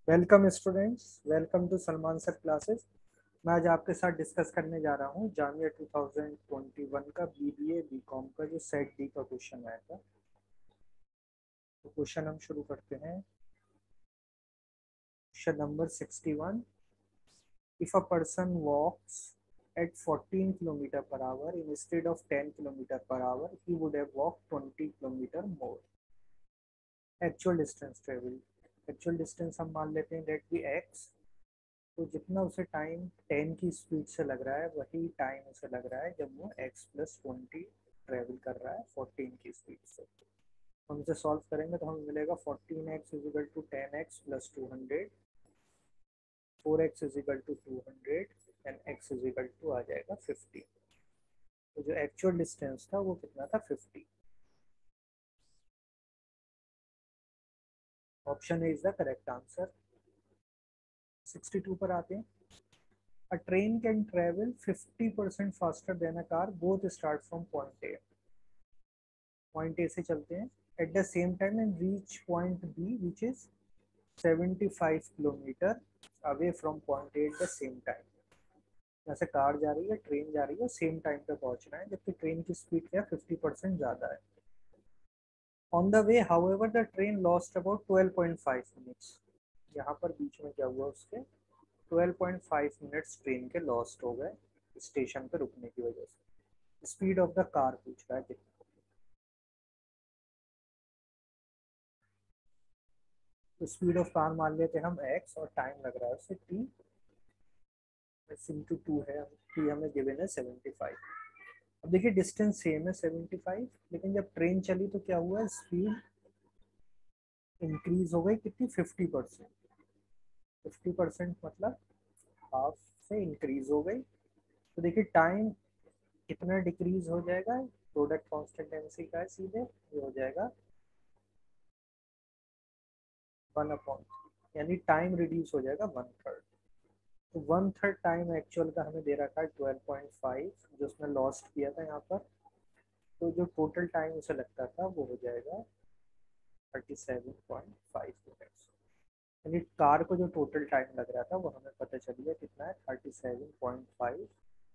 Welcome students, welcome to Salman sir classes. मैं आज आपके साथ डिस्कस करने जा रहा हूँ जामिया 2021 का बीबीए बीकॉम का जो सेट डी का क्वेश्चन आया था। तो क्वेश्चन हम शुरू करते हैं। Question number 61। If a person walks at 14 kilometer per hour instead of 10 kilometer per hour, he would have walked 20 kilometer more. Actual distance travel, actual distance हम मान लेते हैं दैट बी एक्स। तो जितना उसे टाइम 10 की स्पीड से लग रहा है वही टाइम उसे लग रहा है जब वो x+20 ट्रेवल कर रहा है 14 की स्पीड से। हम इसे सॉल्व करेंगे तो हमें मिलेगा 14x इजिकल टू 10x प्लस 200, 4x equal to 200 and x equal to आ जाएगा 50। तो जो एक्चुअल डिस्टेंस था वो कितना था, 50। Option A is the correct answer. 62 पर आते हैं। A train can travel 50% faster than a car. Both start from point A. Point A से चलते हैं at the same time and reach point B, which is 75 kilometre away from point A at the same time. यहाँ से car जा रही है, train जा रही है, सेम टाइम पे पहुंचना है, जबकि ट्रेन की स्पीड क्या 50% ज़्यादा है। On the way however the train lost about 12.5 minutes. यहाँ पर बीच में क्या हुआ, उसके 12.5 मिनट्स ट्रेन के लॉस्ट हो गए स्टेशन पे रुकने की वजह से। स्पीड ऑफ द कार पूछ रहा है कितना। तो स्पीड ऑफ कार मान लेते हैं हम x और टाइम लग रहा है उससे t। x इंटू टू है, t हमें गिवन है 75। अब देखिए डिस्टेंस सेम है 75, लेकिन जब ट्रेन चली तो क्या हुआ, स्पीड इंक्रीज हो गई कितनी, 50%। 50% मतलब हाफ से इंक्रीज हो गई। तो देखिए टाइम कितना डिक्रीज हो जाएगा, प्रोडक्ट कॉन्स्टेंटेंसी का है सीधे, ये हो जाएगा 1/, यानी टाइम रिड्यूस हो जाएगा 1/3। तो 1/3 टाइम एक्चुअल का हमें दे रखा है 12.5 जो उसने लॉस्ट किया था यहाँ पर। तो जो टोटल टाइम उसे लगता था वो हो जाएगा 37.5 मिनट्स। यानी कार को जो टोटल टाइम लग रहा था वो हमें पता चल गया कितना है, 37.5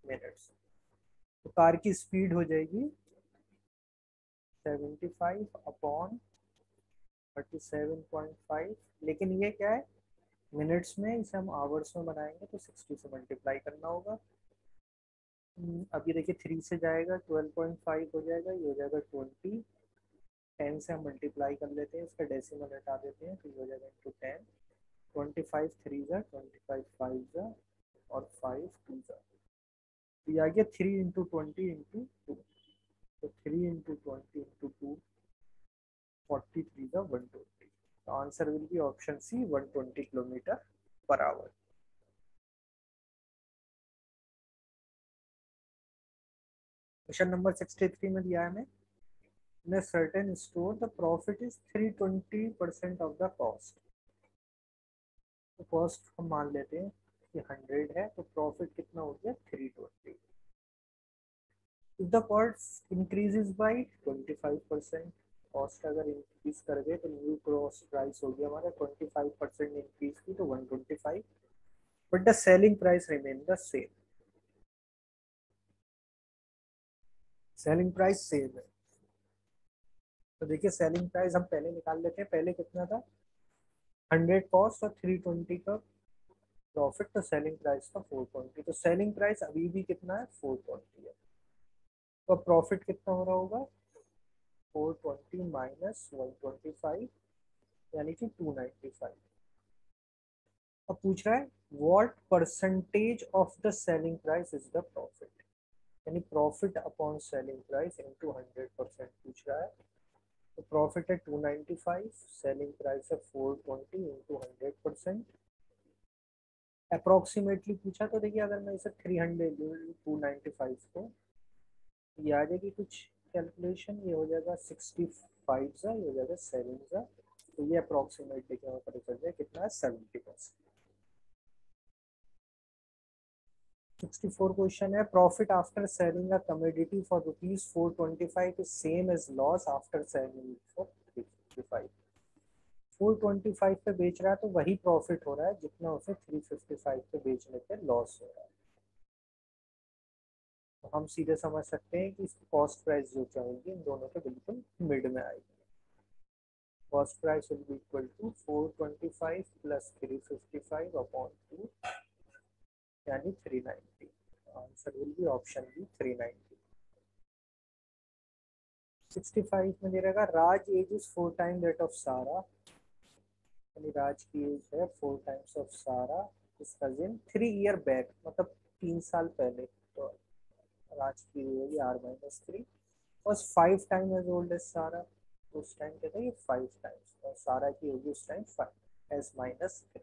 मिनट्स। तो कार की स्पीड हो जाएगी 75/37.5। लेकिन ये क्या है, मिनट्स में, इसे हम आवर्स में बनाएंगे तो 60 से मल्टीप्लाई करना होगा। अब ये देखिए 3 से जाएगा 12.5 हो जाएगा, ये हो जाएगा 20। 10 से हम मल्टीप्लाई कर लेते हैं, इसका डेसिमल हटा देते हैं तो ये हो जाएगा इंटू 10। 25 3 जा, 25 5 जा और 5 2 जा। तो ये आ गया 3 इंटू 20 इंटू 2। तो 3 इंटू 20 इंटू 2, 43 जा 120। तो answer will be option c, 120 kilometre per hour. Question number 63 में दिया है हमें, in a certain store the profit is 320% of the cost। तो कॉस्ट हम मान लेते हैं कि 100 है, तो प्रॉफिट कितना हो गया 320। If the cost increases by 25%, cost अगर इंक्रीज कर गए तो न्यू कॉस्ट प्राइस हो गया हमारा 25% इंक्रीज की तो 125, but the selling price remain the same. Selling price same है, तो देखिए सेलिंग प्राइस हम पहले निकाल लेते हैं। पहले कितना था, 100 कॉस्ट और 320 का प्रॉफिट, तो सेलिंग प्राइस का 420। तो सेलिंग प्राइस अभी भी कितना है, 420 है। तो प्रॉफिट कितना हो रहा होगा, 420 माइनस 125, यानी कि 295। अब पूछ रहा है what percentage of the selling price is the profit, यानी profit upon selling price into 100% पूछ रहा है। तो प्रॉफिट है 295, सेलिंग प्राइस है 420 इंटू 100%। अप्रोक्सीमेटली पूछा, तो देखिए अगर मैं इसे 300 295 को, ये आ जाएगी कुछ कैलकुलेशन, ये हो जाएगा 65 सा, ये हो जाएगा 7 सा। तो ये अप्रोक्सीमेटली क्या पता चल जाए कितना है, 70%। 64 क्वेश्चन है, profit after selling a commodity for ₹425 is same as loss after selling for 355। 425 पे बेच रहा है तो वही प्रॉफिट हो रहा है जितना उसे 355 पे बेचने पे लॉस हो रहा है। तो हम सीधे समझ सकते हैं कि कॉस्ट प्राइस जो चाहेगी इन दोनों के बिल्कुल मिड में आएगी। Cost price will be equal to 425 plus 355 upon 2 यानी 390। Answer will be option B 390। 65 में दे रहेगा Raj age is 4 time that of Sara, यानी राज की एज है 4 टाइम्स ऑफ सारा इस कजिन 3 ईयर बैक, मतलब 3 साल पहले। तो राज की एज होगी R-3 was 5 time as old as Sara, तो उस टाइम कहते हैं ये 5 टाइम्स, और सारा की होगी उस टाइम 5 S-3।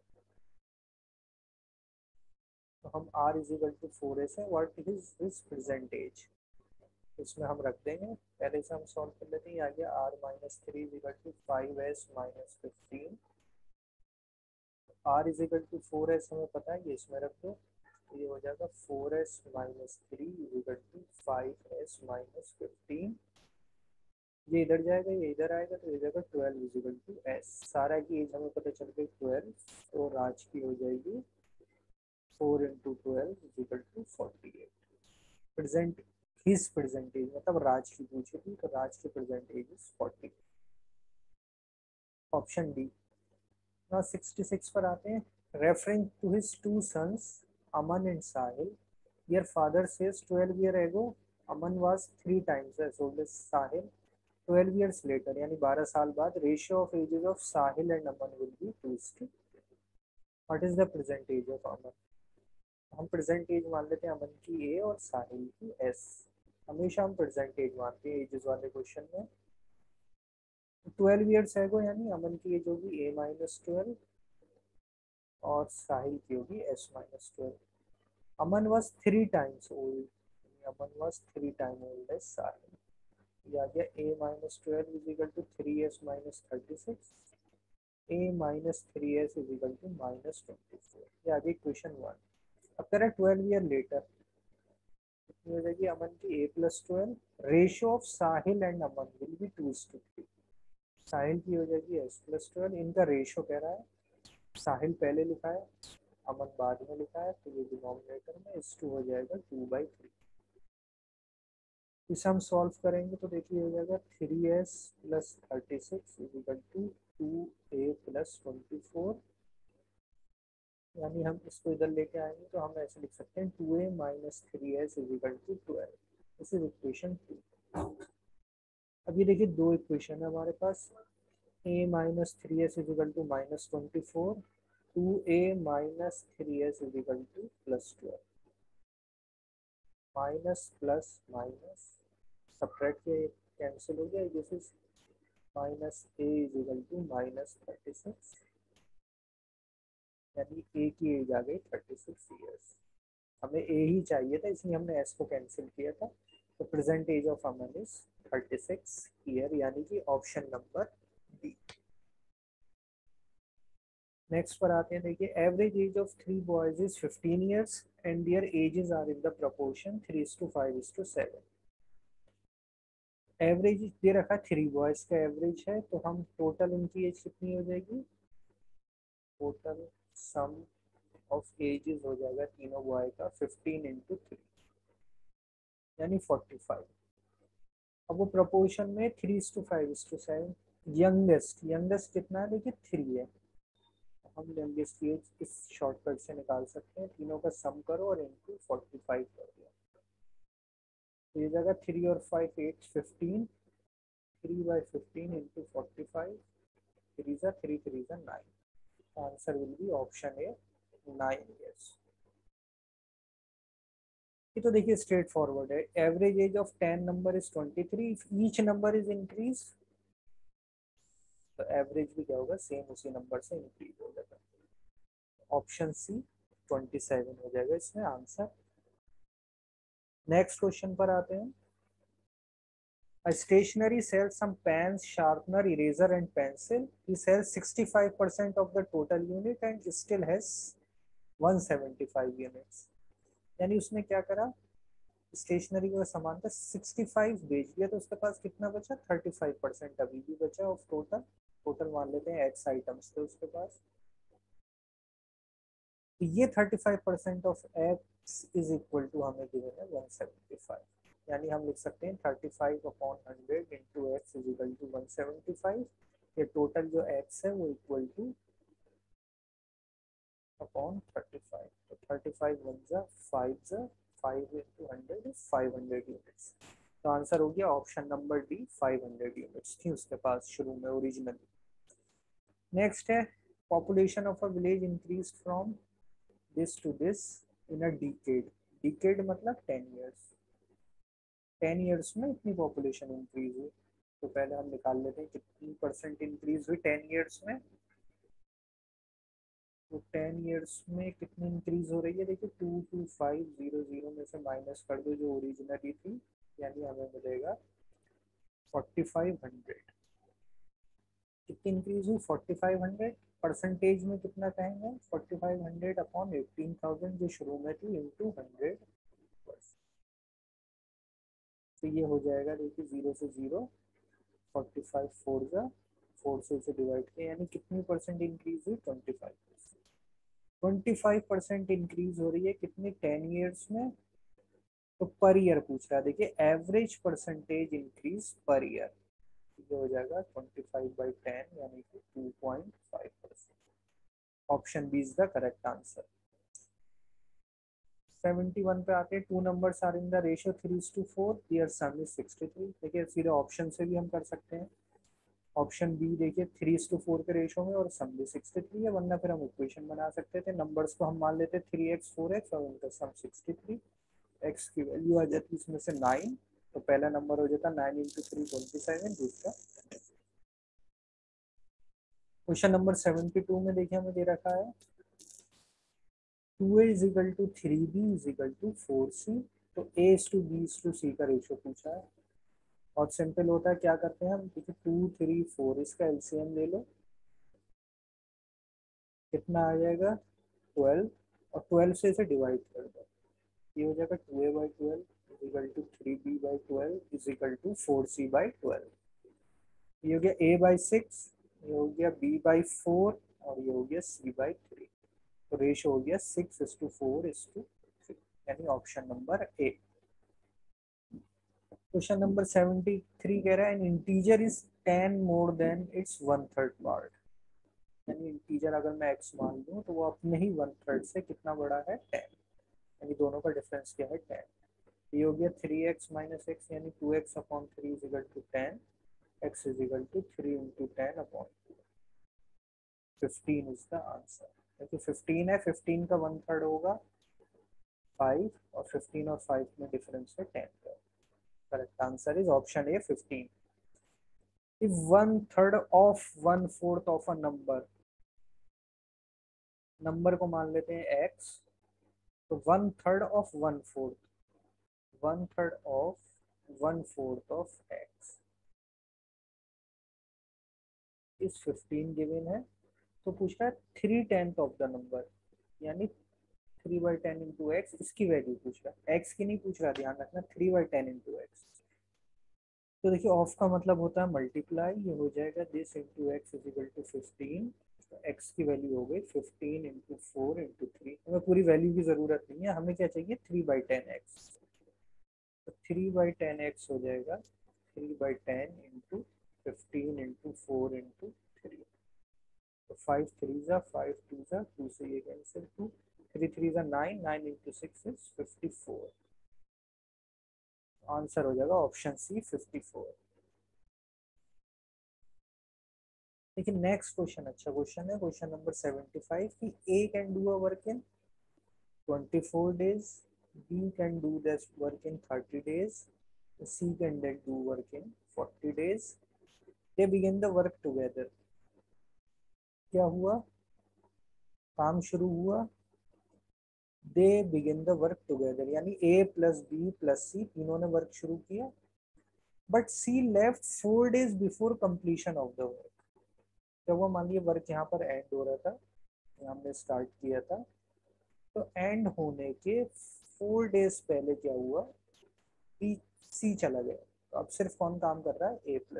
तो हम R is equal to 4S है, what is his present age, इसमें हम रख देंगे। पहले से हम सॉल्व कर लेते हैं, आ गया R-3 is equal to 5S-15। R is equal to 4S हमें पता है, ये इसमें रख दो, तो ये हो जाएगा 4S-3 is equal to 5S-15। ये इधर जाएगा, ये इधर आएगा, तो ये जाएगा 12 इज इक्वल टू S। सारा की एज हमें पता चल गई 12, तो राज की हो जाएगी 4 into 12 is equal to 48। Present his present age मतलब राज की पूछी थी, तो राज की present age is 40। Option d. Now 66 पर आते हैं। Referring to his two sons Aman and Sahil, your father says 12 year ago Aman was 3 times as old as Sahil 12 years later, यानी 12 साल बाद ratio of ages of Sahil and Aman will be 2:2। What is the present age of Aman, हम present as मान लेते हैं अमन की ए और साहिल की एस। हमेशा हम प्रेजेंट एज मानते हैं एजेस वाले क्वेश्चन में। 12 ईयर्स एगो यानी अमन की एज होगी A-12 और साहिल की होगी S-12। Aman was 3 times old, Aman was 3 times old as साहिल। ये आ गया A-12 is equal to 3S-36, A-3S is equal to -24। ये आ गई क्वेश्चन 1। अब कह रहा है 12 ईयर लेटर, कितनी हो जाएगी अमन की A+12, ratio of Sahil and Aman will be 2:3। साहिल की हो जाएगी S+12, इनका रेशियो कह रहा है, साहिल पहले लिखा है अमन बाद में लिखा है, तो ये डिनोमिनेटर में S2 हो जाएगा 2/3। इसे हम सॉल्व करेंगे तो देखिए हो जाएगा 3S plus 36 is equal to 2A plus 24, यानी हम इसको इधर लेके आएंगे तो हम ऐसे लिख सकते हैं 2A minus 3S is equal to 12। This is equation 2। अब ये देखिए दो इक्वेशन है हमारे पास, A-3S is equal to -24, 2A minus 3S is equal to +12। Minus plus minus subtract किया कैंसिल हो गया, this is minus A is equal to -36, यानी A की एज आ गई 36 ईयर्स। हमें A ही चाहिए था इसलिए हमने S को कैंसिल किया था। तो present age of Aman is 36 year, यानी कि ऑप्शन नंबर डी। नेक्स्ट पर आते हैं, देखिए average age of 3 boys is 15 years and their ages are in the proportion 3:5:7। Average दे रखा है 3 बॉयज का एवरेज है, तो हम टोटल इनकी एज कितनी हो जाएगी, टोटल सम ऑफ एजेस हो जाएगा तीनों बॉय का 15 इंटू 3 यानी 45। अब वो प्रोपोर्शन में 3:5:7। यंगेस्ट यंगेस्ट कितना है, देखिए 3 है, हम यंगेस्ट की एज इस शॉर्टकट से निकाल सकते हैं, तीनों का सम करो और इनटू 45 कर दिया, तो ये जाएगा 3 और 5 8 15, 3/15 into 45, 3 3 9। Answer will be option A 9 years. ये तो देखिए स्ट्रेट फॉरवर्ड है, average age of 10 number is 23, each number is increase, तो एवरेज भी क्या होगा सेम उसी नंबर से इंक्रीज हो जाएगा। ऑप्शन सी 27 हो जाएगा इसमें आंसर। नेक्स्ट क्वेश्चन पर आते हैं। A stationery sells some pens, sharpener, eraser and pencil. He sells 65% of the total unit and still has 175 units. यानी उसने क्या करा, स्टेशनरी का सामान था 65 बेच दिया, तो उसके पास कितना बचा 35% अभी भी बचा ऑफ टोटल टोटल मान लेते हैं एक्स आइटम्स थे उसके पास, तो ये 35% of x is equal to हमें गिवन है 175, यानी हम लिख सकते हैं 35/100 into x is equal to 175। ये टोटल जो एक्स है वो इक्वल टू अपॉन 35, तो 35 वन जा 5 जा 5 इंटू 100 इज 500 यूनिट्स। तो आंसर हो गया ऑप्शन नंबर डी, 500 यूनिट्स थी उसके पास शुरू में ओरिजिनली। नेक्स्ट है population of a village increase from this to this in a decade। decade मतलब 10 years, 10 years में इतनी पॉपुलेशन इंक्रीज हुई। तो पहले हम निकाल लेते हैं कितनी परसेंट इंक्रीज हुई 10 years में। तो 10 years में कितनी इंक्रीज हो रही है, देखिए 22500 में से माइनस कर दो जो ओरिजिनली थी, यानी हमें मिलेगा 4500। कितनी इंक्रीज हुई 4500, परसेंटेज में कितना कहेंगे 4500 अपॉन 18,000 जो शुरू में थी इंटू 100। तो ये हो जाएगा देखिए 0 से 0, 45 4 जा 4 से इसे डिवाइड किया, यानी कितनी परसेंट इंक्रीज हुई 25%। 25% इंक्रीज हो रही है कितनी 10 ईयर्स में, तो पर ईयर पूछ रहा है, देखिए average percentage increase per year, ये हो जाएगा 25/10 यानी कि 2.5%। Option B is the correct answer. 71 पे आते हैं, two numbers are in the ratio 3:4, here sum is 63। देखिए सीधे ऑप्शन से भी हम कर सकते हैं, ऑप्शन बी देखिए 3:4 के रेशियो में और सम भी 63 है, वरना फिर हम इक्वेशन बना सकते थे, नंबर्स को हम मान लेते 3x 4x और उनका सम 63, x की वैल्यू आ जाती है इसमें से 9, तो पहला नंबर हो जाता 9 × 3 27, दूसरा। क्वेश्चन नंबर 72 में देखिए हमें दे रखा है 2a is equal to 3b is equal to 4c, तो a is to b is to c का रेशियो पूछा है। और सिंपल होता है, क्या करते हैं हम, देखिए 2 3 4 इसका एलसीएम ले लो, कितना आ जाएगा 12, और 12 से इसे डिवाइड कर दो, ये हो जाएगा 2a/12 is equal to 3b/12 is equal to 4c/12। ये हो गया a/6, ये हो गया b/4 और ये हो गया c/3, तो रेशियो हो गया 6:4:3, यानी option number A. Question number 73 कह रहा है N integer is 10 more than it's 1/3 part, यानी इंटीजर अगर मैं x मान लूँ तो वो अपने ही 1/3 से कितना बड़ा है 10, यानी दोनों का डिफरेंस क्या है 10। ये हो गया 3x - x यानी 2x/3 is equal to 10, x is equal to 3 × 10/2, 15 is the answer. देखिए 15 है, 15 का 1/3 होगा 5, और 15 और 5 में डिफरेंस है 10 का। Correct answer is option A 15। if 1/3 of 1/4 of a number को मान लेते हैं x, तो 1/3 of 1/4, 1/3 of 1/4 of x इस 15 गिवन है, तो पूछ रहा है 3/10 ऑफ द नंबर, यानी 3/10 इंटू एक्स, इसकी वैल्यू पूछ रहा है, एक्स की नहीं पूछ रहा, ध्यान रखना 3/10 इंटू एक्स। तो देखिए ऑफ का मतलब होता है मल्टीप्लाई, ये हो जाएगा this into x is equal to 15, तो एक्स की वैल्यू हो गई 15 इंटू 4 इंटू 3, हमें पूरी वैल्यू की जरूरत नहीं है, हमें क्या चाहिए 3/10x, तो 3/10x हो जाएगा 3/10 इंटू 15 इंटू 4 इंटू 3, तो 5 3 जा 5 2 जा 2 से ये कैंसिल, 2 3 3 जा 9, 9 इंटू 6 इज 54, आंसर हो जाएगा ऑप्शन सी 54। लेकिन नेक्स्ट क्वेश्चन अच्छा क्वेश्चन है, क्वेश्चन नंबर 75 कि A can do a work in 24 days, B can do this work in 30 days, C can then do work in 40 days, they begin the work together। क्या हुआ, काम शुरू हुआ, they begin the work together यानी A + B + C तीनों ने work शुरू किया, but C left 4 days before completion of the work। जब वो मान लिया वर्क यहाँ पर एंड हो रहा था, हमने स्टार्ट किया था, तो एंड होने के 4 days पहले क्या हुआ, बी सी चला गया, तो अब सिर्फ कौन काम कर रहा है A + B।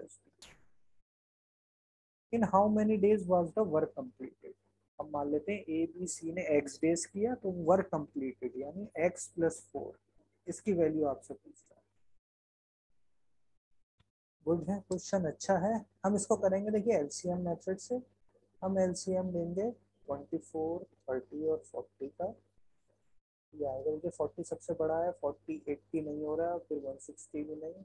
In how many days was the work completed. अब मान लेते हैं ए बी सी ने एक्स डेज किया तो वर्क कंप्लीटेड यानी एक्स प्लस 4, इसकी वैल्यू आपसे पूछता है। गुड है, क्वेश्चन अच्छा है। हम इसको करेंगे देखिए एलसीएम मेथड से। हम एलसीएम लेंगे 24, 30 और 40 का। ये आएगा देखिए 40 सबसे बड़ा है, 40 80 नहीं हो रहा, फिर 160 भी नहीं,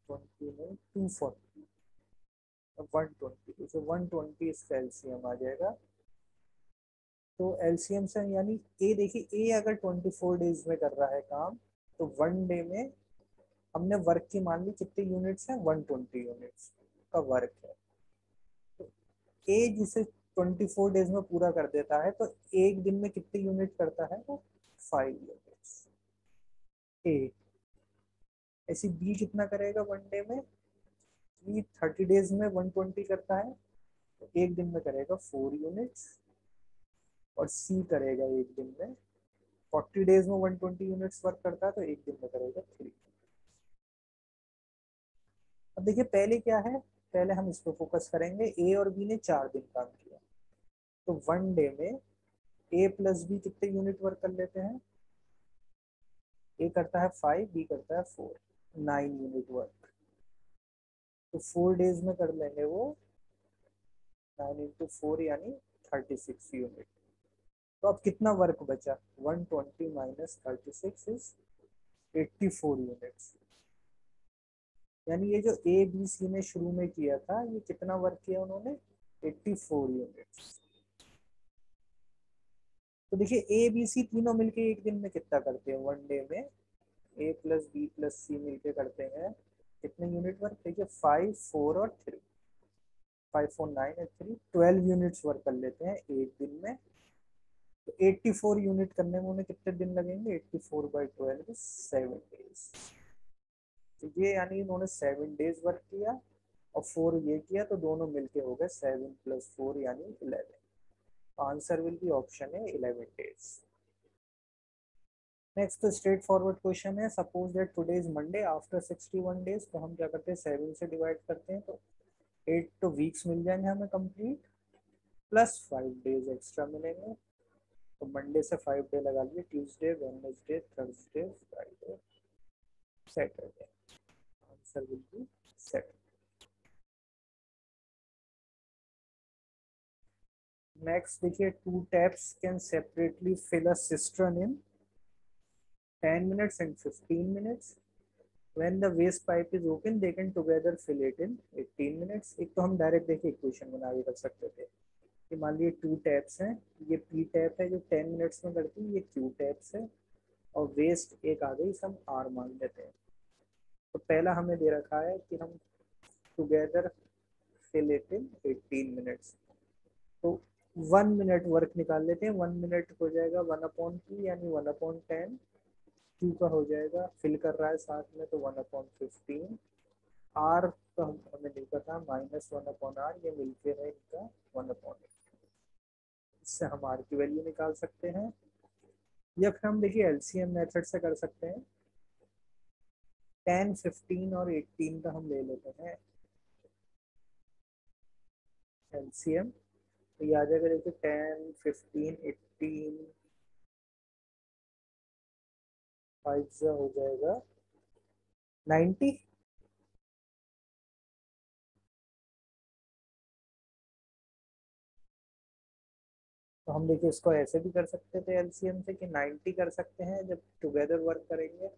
20 नहीं, 240, 120, तो 120 इसका एलसीएम आ जाएगा। तो एलसीएम से यानी ए देखिए ए अगर 24 डेज में कर रहा है काम, तो वन डे में हमने वर्क की मान ली कितने यूनिट्स हैं, 120 यूनिट्स का वर्क है। तो ए जिसे 24 डेज में पूरा कर देता है तो एक दिन में कितने यूनिट करता है, वो 5 यूनिट्स ए। ऐसी बी कितना करेगा वन डे में, बी 30 डेज में 120 करता है तो एक दिन में करेगा 4 यूनिट्स। और सी करेगा एक दिन में 40 डेज में 120 यूनिट्स वर्क करता है तो एक दिन में करेगा 3। अब देखिए पहले क्या है, पहले हम इस पर फोकस करेंगे। ए और बी ने 4 दिन काम किया, तो वन डे में ए प्लस बी कितने यूनिट वर्क कर लेते हैं, ए करता है 5, बी करता है 4, 9 यूनिट वर्क। तो 4 डेज में कर लेंगे वो 9 × 4 यानी 36 यूनिट। तो अब कितना वर्क बचा, 120 माइनस 36 इज 84 यूनिट्स। यानी ये जो ए बी सी ने शुरू में किया था, ये कितना वर्क किया उन्होंने, 84 यूनिट्स। तो देखिए ए बी सी तीनों मिलके एक दिन में कितना करते हैं वन डे में, ए प्लस बी प्लस सी मिलके करते हैं कितने यूनिट वर्क, देखिए 5, 4 और 3, 5 4 9 और 3 12 यूनिट्स वर्क कर लेते हैं एक दिन में। तो 84 यूनिट करने में उन्हें कितने दिन लगेंगे, 84/12 7 डेज। तो ये यानी इन्होंने 7 डेज वर्क किया और 4 ये किया, तो दोनों मिलके हो गए 7 + 4 यानी 11। आंसर विल बी ऑप्शन है 11 days. Next straightforward question है, suppose that today is Monday after 61 days. तो हम क्या करते हैं 7 से डिवाइड करते हैं तो 8 तो वीक्स मिल जाएंगे हमें कंप्लीट, प्लस 5 डेज एक्स्ट्रा मिलेंगे। तो मंडे से 5 डे लगा लिए, Tuesday Wednesday Thursday Friday Saturday. Answer will be Saturday. Next देखिए, two taps can separately fill a cistern in 10 minutes and 15 minutes. When the waste pipe is open, they can together fill it in 18 minutes. एक तो हम direct देखिए equation बना के कर सकते थे कि मान लीजिए टू टैप्स हैं, ये पी टैप है जो 10 मिनट्स में करती है, ये क्यू टैप्स है, और वेस्ट एक आ गई, हम आर मान लेते हैं। तो पहला हमें दे रखा है कि हम together fill it in 18 minutes. तो 1 मिनट वर्क निकाल लेते हैं, 1 मिनट हो जाएगा 1/2 यानी 1/10। क्यू का हो जाएगा, फिल कर रहा है साथ में तो 1/15। आर का हमें नहीं पता, -1/r, ये मिलके है इनका 1/8। इससे हम आर की वैल्यू निकाल सकते हैं, या फिर हम देखिए एलसीएम मेथड से कर सकते हैं। 10, 15 और 18 का हम ले लेते हैं एलसीएम। तो ये आ जाएगा देखिए 10, 15, 18, 5 हो जाएगा 90। तो हम देखिए इसको ऐसे भी कर सकते थे एलसीएम से कि 90 कर सकते हैं जब टुगेदर वर्क करेंगे।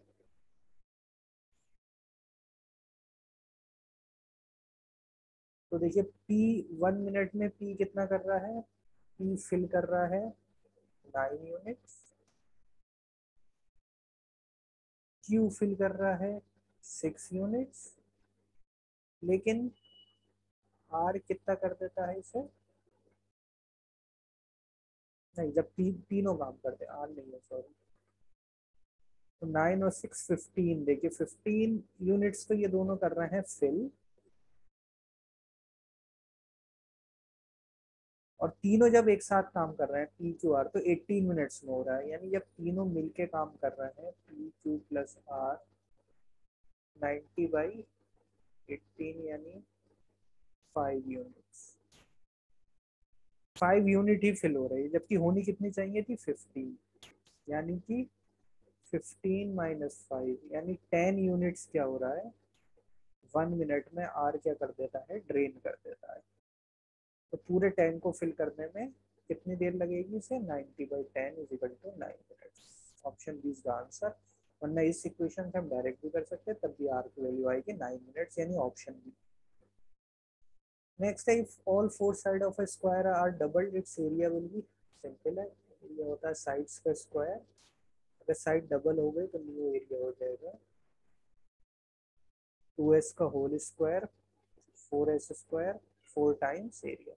तो देखिए पी 1 मिनट में पी कितना कर रहा है, पी फिल कर रहा है 9 यूनिट्स, क्यू फिल कर रहा है 6 यूनिट्स, लेकिन आर कितना कर देता है इसे, नहीं जब तीनों काम करते हैं, आर नहीं है सॉरी। तो 9 और 6 15, देखिए 15 यूनिट्स तो ये दोनों कर रहे हैं फिल, और तीनों जब एक साथ काम कर रहे हैं पी क्यू आर तो 18 मिनट्स में हो रहा है। यानी जब तीनों मिलके काम कर रहे हैं पी क्यू प्लस आर, 90/18 यानी 5 यूनिट्स। 5 यूनिट ही फिल हो रही है, जबकि होनी कितनी चाहिए थी 15, यानी कि 15 - 5 यानी 10 यूनिट्स क्या हो रहा है 1 मिनट में आर क्या कर देता है ड्रेन कर देता है। तो पूरे टैंक को फिल करने में कितनी देर लगेगी इसे 90/10 = 9 minutes. Option B is the answer. वरना इस इक्वेशन से हम डायरेक्ट भी कर सकते हैं, तब भी आर की वैल्यू आएगी 9 मिनट्स, यानी ऑप्शन बी। नेक्स्ट है if all four side of a square are doubled its area will be. Simple है, एरिया होता है साइड्स का स्क्वायर। अगर साइड डबल हो गई तो न्यू एरिया हो जाएगा 2s का whole square 4s², 4 times area,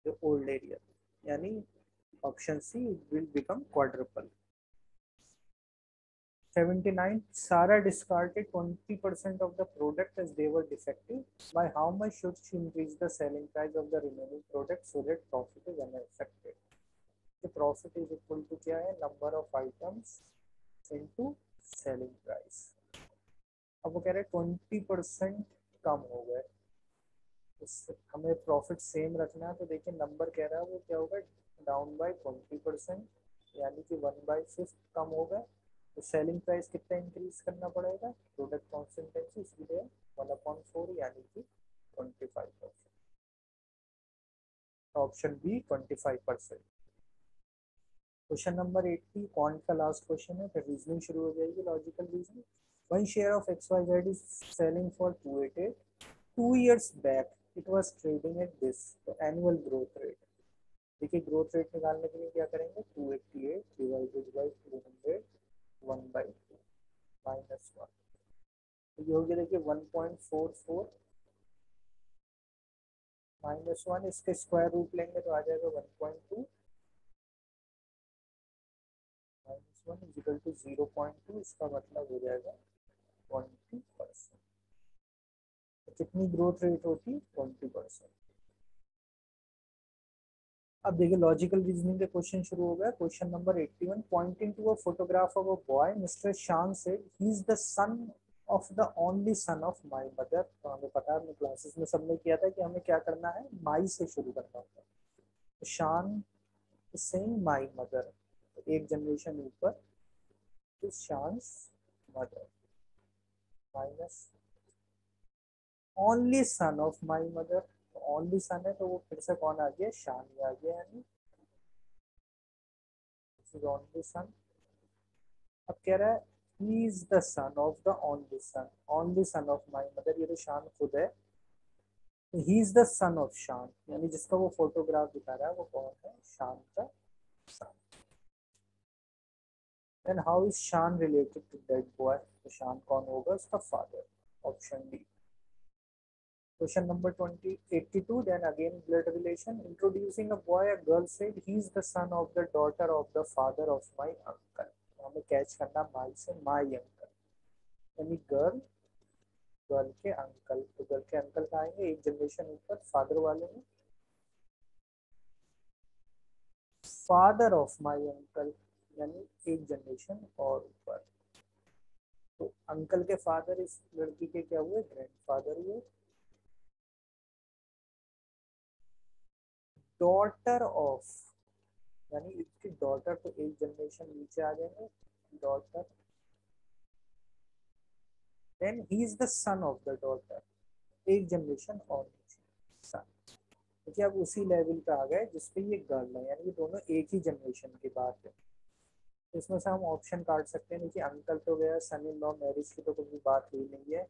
जो ओल्ड एरिया, यानी option C will become quadruple. 79 Sarah discarded 20% of the product as they were defective. By how much should she increase the selling price of the remaining product so that profit is unaffected? The profit is equal to क्या है number of items into selling price। अब वो कह रहे 20% कम हो गए, हमें profit same रखना है, तो देखिए नंबर कह रहा है वो क्या होगा डाउन बाय 20%, यानी कि 1/5 कम हो गए। तो सेलिंग प्राइस कितना इंक्रीज करना पड़ेगा प्रोडक्ट कॉन्सेंट्रेंसी, इसलिए 1/4 यानी कि 25%। Option B 25%। Question number 80 quant का लास्ट क्वेश्चन है, फिर रीजनिंग शुरू हो जाएगी, logical reasoning. One share of XYZ is selling for 288, 2 years back it was trading at this, तो एनुअल ग्रोथ रेट। देखिए ग्रोथ रेट निकालने के लिए क्या करेंगे 288 डिवाइडेड बाई 200 1/2 -1, तो ये हो गया देखिए 1.44 -1, इसके स्क्वायर रूट लेंगे तो आ जाएगा 1.2 -1 इजिकल टू 0.2, इसका मतलब हो जाएगा 20%। तो कितनी ग्रोथ रेट होती 20%। अब देखिए लॉजिकल रीजनिंग के क्वेश्चन शुरू हो गया। Question number 81 pointing to a photograph of a boy mister Shan said he is the son of the only son of my mother. तो हमें पता है हमने क्लासेस में सबने किया था कि हमें क्या करना है माई से शुरू करना होता है। तो शान सेइंग माय मदर, तो एक जनरेशन ऊपर तो son's mother minus only son of my mother, only son है तो वो फिर से कौन आ गया शान ही आ गया, यानी ओनली सन। अब कह रहा है ही is the son of the only son of my mother, ये तो शान खुद है। ही इज द सन ऑफ शान, यानी जिसका वो फोटोग्राफ दिखा रहा है वो कौन है शान का सन। देन हाउ इज शान रिलेटेड टू दैट बॉय, तो शान कौन होगा उसका father, option D. Question number 20, 82, then again blood relation. Introducing a boy, a girl said, he is the son of the daughter of the father of my uncle. हमें catch करना माई से my uncle, यानी girl girl के uncle, तो girl के uncle का आएंगे एक जनरेशन ऊपर फादर वाले में, फादर ऑफ माई अंकल यानी एक जनरेशन और ऊपर। तो अंकल के फादर इस लड़की के क्या हुए ग्रैंडफादर हुए। डॉटर ऑफ यानी इसकी डॉटर, तो एक जनरेशन नीचे आ जाएंगे daughter. Then he is the son of the daughter, एक जनरेशन और नीचे सन। देखिए अब उसी लेवल पे आ गए जिसपे ये गर्ल है, यानी ये दोनों एक ही जनरेशन की बात है। तो इसमें से हम ऑप्शन काट सकते हैं। देखिए अंकल तो गया, सन इन लॉ मैरिज की तो कुछ भी बात हुई नहीं है,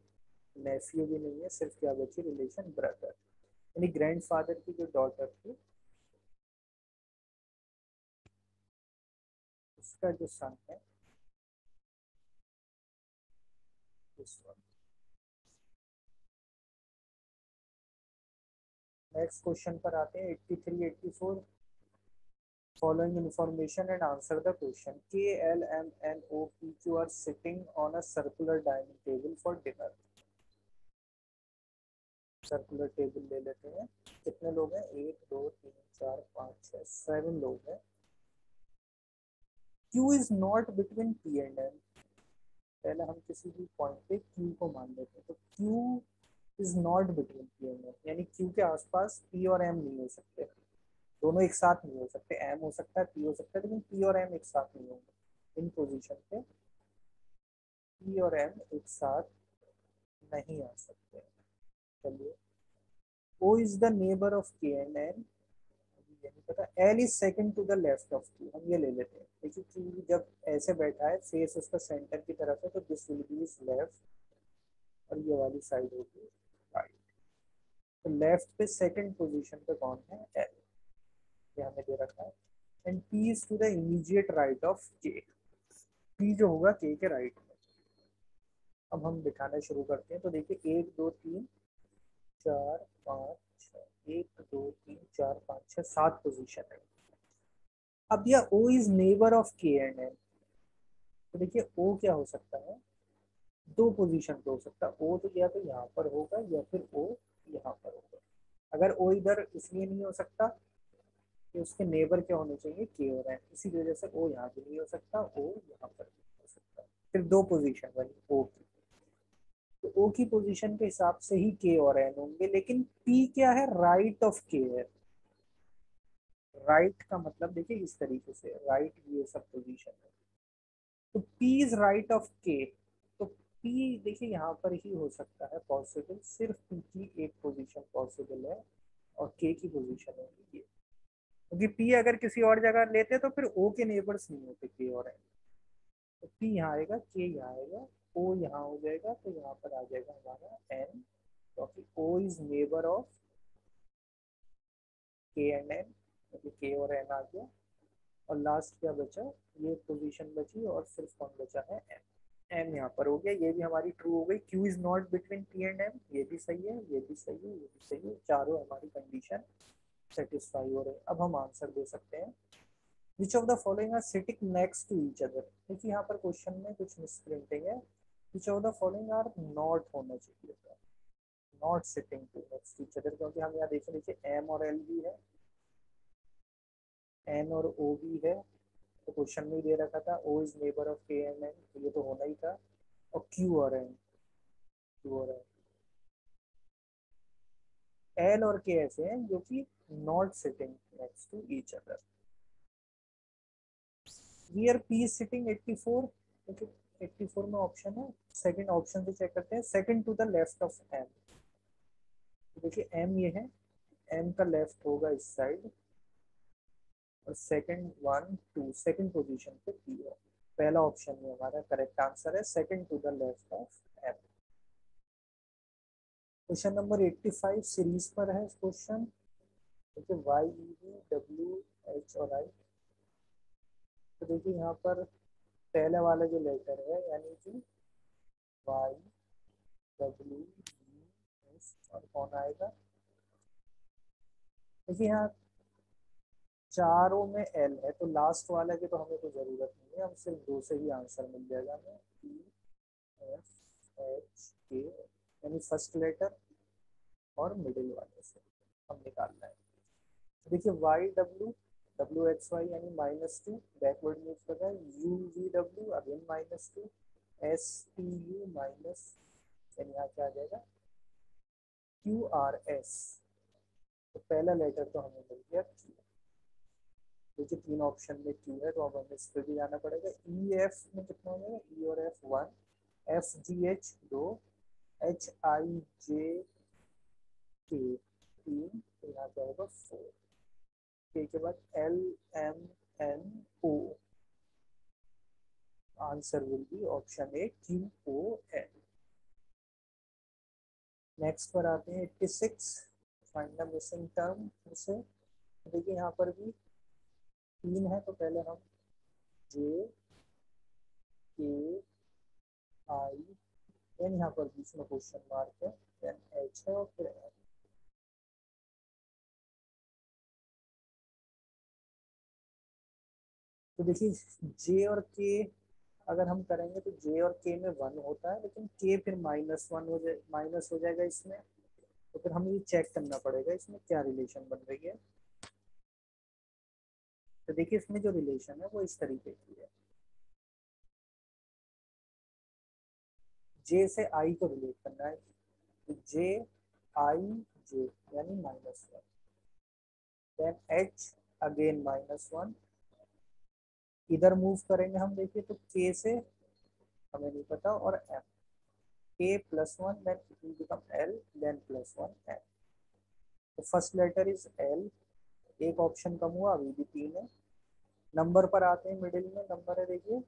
नेफ्यू भी नहीं है, सिर्फ क्या बची रिलेशन ब्रदर, यानी ग्रैंडफादर की जो डॉटर थी उसका जो सन है दिस वन। नेक्स्ट क्वेश्चन पर आते हैं 83 84। Following information and answer the question. K, L, M, N, O, P, Q are sitting on a circular dining table for dinner. Circular table ले लेते हैं। कितने लोग हैं 1 2 3 4 5 6 7 लोग हैं। Q is not between P and M, पहले हम किसी भी पॉइंट पे Q को मान लेते हैं, तो Q is not between P and M, यानी Q के आसपास P और M नहीं हो सकते, दोनों एक साथ नहीं हो सकते, M हो सकता है P हो सकता है, लेकिन P और M एक साथ नहीं होंगे। इन पोजीशन पे P और M एक साथ नहीं आ सकते। चलिए, O is the neighbor of K and N, ये नहीं पता। L is second to the left of Q, हम ये ले लेते हैं। देखिए Q जब ऐसे बैठा है, फेस उसका सेंटर की तरफ है, तो this will be is left और ये वाली साइड होगी राइट। तो लेफ्ट पे सेकंड पोजीशन पे कौन है? L, ये हमें दे रखा है। And P is to the immediate right of K, P जो होगा K के राइट में। अब हम दिखाना शुरू करते हैं, तो देखिए 1 2 3 4 5 6, 1 2 3 4 5 6 7 पोजीशन है। अब यह O is neighbour of K and N, तो देखिए O क्या हो सकता है, दो पोजीशन पे हो सकता है। O तो या तो यहाँ पर होगा या फिर O यहाँ पर होगा। अगर O इधर इसलिए नहीं हो सकता कि उसके नेबर क्या होने चाहिए, K और N, इसी वजह से O यहाँ भी नहीं हो सकता, O यहाँ पर भी नहीं हो सकता। फिर दो पोजीशन बनी O की, तो O की पोजीशन के हिसाब से ही K और N होंगे, लेकिन P क्या है, राइट ऑफ K है। राइट का मतलब देखिए इस तरीके से, राइट ये सब पोजीशन है, तो P is right of K। तो P देखिए यहाँ पर ही हो सकता है पॉसिबल, सिर्फ P की एक पोजीशन पॉसिबल है और K की पोजीशन होगी ये, क्योंकि P अगर किसी और जगह लेते तो फिर O के नेबर्स नहीं होते K और N। तो P यहाँ आएगा, K यहाँ आएगा, O यहाँ हो जाएगा, तो यहाँ पर आ जाएगा हमारा N, क्योंकि O is neighbour of K and N, क्योंकि K और N आ गया। और लास्ट क्या बचा, ये पोजीशन बची और सिर्फ कौन बचा है, M। M यहाँ पर हो गया, ये भी हमारी ट्रू हो गई। Q is not between P and M, ये भी सही है, ये भी सही है, ये भी सही है, चारों हमारी कंडीशन सेटिस्फाई हो रहे हैं। अब हम आंसर दे सकते हैं। Which of the following are sitting next to each other, देखिए यहाँ पर क्वेश्चन में कुछ मिसप्रिंटिंग है। Which of the following are not होना चाहिए था, not sitting to next each other, क्योंकि हम यहाँ देखें, देखिए M और L भी है, N और O भी है, तो क्वेश्चन में दे रखा था O is neighbour of K and N, तो ये तो होना ही था। और Q और N, Q और L और K ऐसे हैं जो कि not sitting next to each other. Here P is sitting 84, क्योंकि 84 में ऑप्शन है, सेकंड ऑप्शन से चेक करते हैं, second to the left of M, तो देखिए M ये है, M का लेफ्ट होगा इस साइड, और सेकंड 1 2 सेकंड पोजीशन पे P है। पहला ऑप्शन में हमारा करेक्ट आंसर है, second to the left of M। Question number 85 series पर है क्वेश्चन, देखिए Y E V W H और आई, तो देखिए यहाँ पर पहले वाला जो लेटर है, यानी कि वाई डब्ल्यू एस, और कौन आएगा, देखिए यहाँ चारों में एल है, तो लास्ट वाला की तो हमें कोई जरूरत नहीं है, हम सिर्फ दो से ही आंसर मिल जाएगा हमें, पी एफ एच के, यानी फर्स्ट लेटर और मिडिल वाले से हम निकालना है। देखिए Y W, W X Y यानी -2, बैकवर्ड मूव कर रहा है, U V W again -2, S T U minus, यानी यहाँ क्या आ जाएगा, क्यू आर एस, तो पहला लेटर तो हमें मिल गया क्यू। देखिए तीन ऑप्शन में क्यू है, तो अब हमें इस पर भी जाना पड़ेगा। ई एफ में कितना हो जाएगा, ई और F 1, F G H 2, H I J K 3, तो यहाँ क्या होगा 4, के बाद L M N O, answer will be option A Q O N. Next पर आते हैं 86, फाइंड द मिसिंग टर्म फिर से। देखिए यहाँ पर भी तीन है, तो पहले हम जे के आई एन, यहाँ पर बीच में क्वेश्चन मार्क है, देन एच है और फिर एन। तो देखिए जे और के अगर हम करेंगे तो जे और के में 1 होता है, लेकिन के फिर -1 हो जाए, माइनस हो जाएगा इसमें, तो फिर हमें ये चेक करना पड़ेगा इसमें क्या रिलेशन बन रही है। तो देखिए इसमें जो रिलेशन है वो इस तरीके की है, जे से आई को रिलेट करना है, तो जे आई जे यानी -1, देन एच अगेन -1, इधर मूव करेंगे हम, देखिए तो के से हमें नहीं पता, और M, K +1 then it will become L then +1 M. तो फर्स्ट लेटर इज एल, एक ऑप्शन कम हुआ, अभी भी 3 है। नंबर पर आते हैं, मिडिल में नंबर है देखिए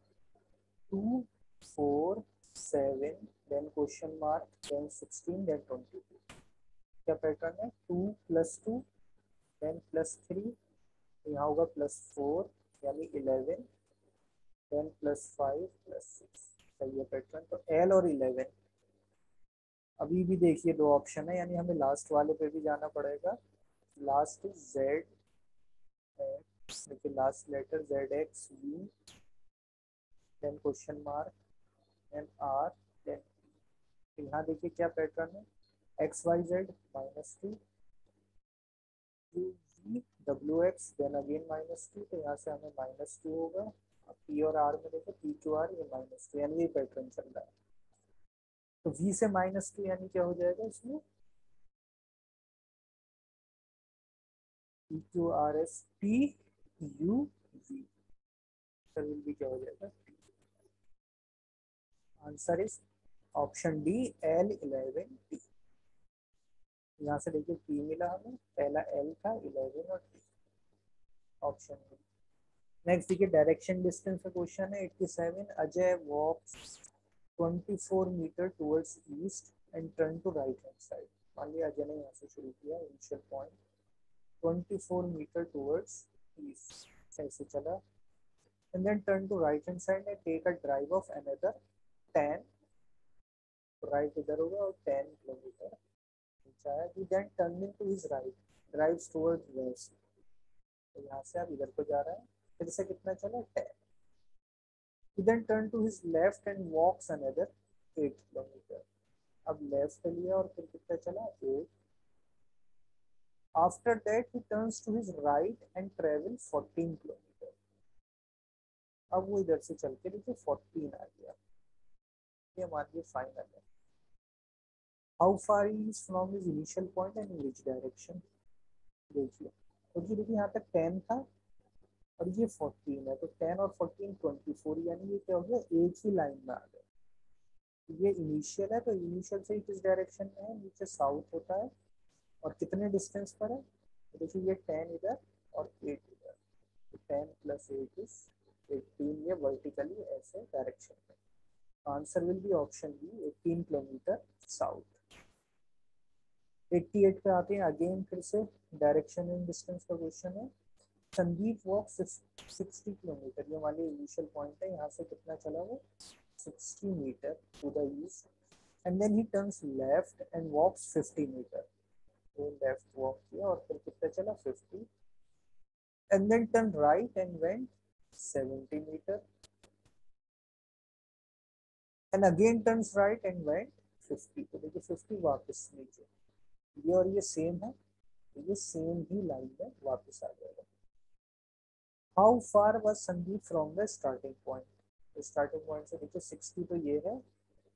2 4 7 then question mark then 16 then 22। क्या पैटर्न है, 2 + 2 देन +3, यहाँ होगा +4 यानी 11 देन +5 +6। सही है पैटर्न। तो एल और 11, अभी भी देखिए 2 ऑप्शन है, यानी हमें लास्ट वाले पे भी जाना पड़ेगा। लास्ट जेड है, देखिए last letter Z X V then question mark then R then, यहाँ देखिए क्या पैटर्न है, X Y Z -2 U V W X then again -2, तो यहाँ से हमें -2 होगा। अब पी और आर में देखो पी टू आर ये -2, यानी ये पैटर्न चल रहा है। तो वी से -2 यानी क्या हो जाएगा इसमें, P Q R S T U V, विल भी क्या हो जाएगा, answer is option D L11 T. यहाँ से देखिए टी मिला हमें, पहला एल था, 11 और टी, ऑप्शन डी। नेक्स्ट देखिए डायरेक्शन डिस्टेंस का क्वेश्चन है 87। Ajay walks 24 metre towards east and turn to right hand side. मान लिया अजय ने यहाँ से शुरू किया, initial point 24 metre towards east ऐसे चला, and then turn to right hand side and take a drive of another 10, right इधर होगा, और 10 किलोमीटर जाया। He then turning to his right drives towards waste, तो यहाँ से आप इधर को जा रहा है, फिर से कितना चला 10। He then turned to his left and walks another 8 kilometre. अब लेफ्ट लिया और फिर कितना चला 8। After that he turns to his right and travel 14 kilometre. अब वो इधर से चल के देखिए 14 आ गया, ये हमारे फाइनल है। How far he is from his initial point and in which direction, देखिए तो देखिए यहाँ तक 10 था और ये 14 है, तो 10 और 14 24, यानी ये क्या हो गया, एक ही लाइन में आ गया। ये इनिशियल है, तो इनिशियल से ही किस डायरेक्शन में है, नीचे साउथ होता है, और कितने डिस्टेंस पर है, तो देखिए ये 10 इधर और 8 इधर, तो 10 + 8 इज 18, ये वर्टिकली ऐसे डायरेक्शन में। Answer will be option B 18 kilometre south. 88 पे आते हैं, अगेन फिर से डायरेक्शन एंड डिस्टेंस का क्वेश्चन है। संदीप वॉक 60 किलोमीटर, ये हमारे इनिशियल पॉइंट है, यहाँ से कितना चला वो 60 metre to the east, and then he turns left and walks 50 metre, वो लेफ्ट वॉक किया और फिर कितना चला 50, and then turn right and went 70 metre, and again turns right and went 50, तो देखिए 50 वापस नीचे, ये और ये सेम है, तो ये सेम ही लाइन में वापस आ जाएगा। How far was Sandeep from the starting point, starting point से देखिए 60 तो ये है